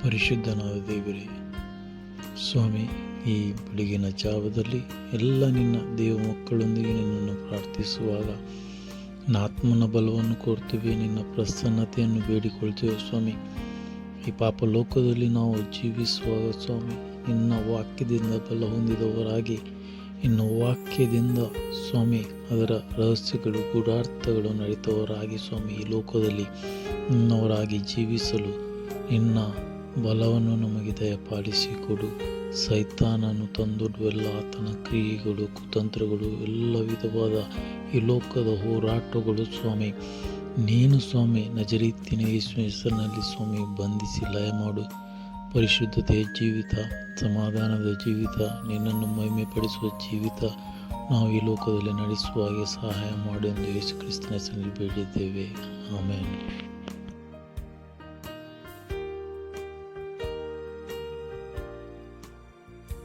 ಪರಿಶುದ್ಧನಾದ ದೇವರೇ ಸ್ವಾಮಿ, ಈ ಬೆಳಗಿನ ಜಾವದಲ್ಲಿ ಎಲ್ಲ ನಿನ್ನ ದೇವ ಮಕ್ಕಳೊಂದಿಗೆ ನಿನ್ನನ್ನು ಪ್ರಾರ್ಥಿಸುವಾಗ ನಿನ್ನ ಆತ್ಮನ ಬಲವನ್ನು ಕೋರ್ತೀವಿ, ನಿನ್ನ ಪ್ರಸನ್ನತೆಯನ್ನು ಬೇಡಿಕೊಳ್ತೇವೆ ಸ್ವಾಮಿ. ಈ ಪಾಪ ಲೋಕದಲ್ಲಿ ನಾವು ಜೀವಿಸುವಾಗ ಸ್ವಾಮಿ, ನಿನ್ನ ವಾಕ್ಯದಿಂದ ಬಲ ಹೊಂದಿದವರಾಗಿ, ನಿನ್ನ ವಾಕ್ಯದಿಂದ ಸ್ವಾಮಿ ಅದರ ರಹಸ್ಯಗಳು ಗೂಢಾರ್ಥಗಳು ನಡೀತವರಾಗಿ ಸ್ವಾಮಿ, ಈ ಲೋಕದಲ್ಲಿ ನಿನ್ನವರಾಗಿ ಜೀವಿಸಲು ನಿನ್ನ ಬಲವನ್ನು ನಮಗೆ ದಯಪಾಲಿಸಿಕೊಡು. ಸೈತಾನನು ತಂದೊಡ್ಡುವೆಲ್ಲ ಆತನ ಕ್ರಿಯೆಗಳು, ಕುತಂತ್ರಗಳು, ಎಲ್ಲ ವಿಧವಾದ ಈ ಲೋಕದ ಹೋರಾಟಗಳು ಸ್ವಾಮಿ, ನೀನು ಸ್ವಾಮಿ ನಜರೀತಿನ ಯೇಸು ಹೆಸರಿನಲ್ಲಿ ಸ್ವಾಮಿ ಬಂಧಿಸಿ ಲಯ ಮಾಡು. ಪರಿಶುದ್ಧತೆಯ ಜೀವಿತ, ಸಮಾಧಾನದ ಜೀವಿತ, ನಿನ್ನನ್ನು ಮಹಿಮೆಪಡಿಸುವ ಜೀವಿತ ನಾವು ಈ ಲೋಕದಲ್ಲಿ ನಡೆಸುವ ಹಾಗೆ ಸಹಾಯ ಮಾಡು ಎಂದು ಯೇಸು ಕ್ರಿಸ್ತನ ಹೆಸರಿನಲ್ಲಿ ಬೇಡಿದ್ದೇವೆ. ಆಮೆನ್.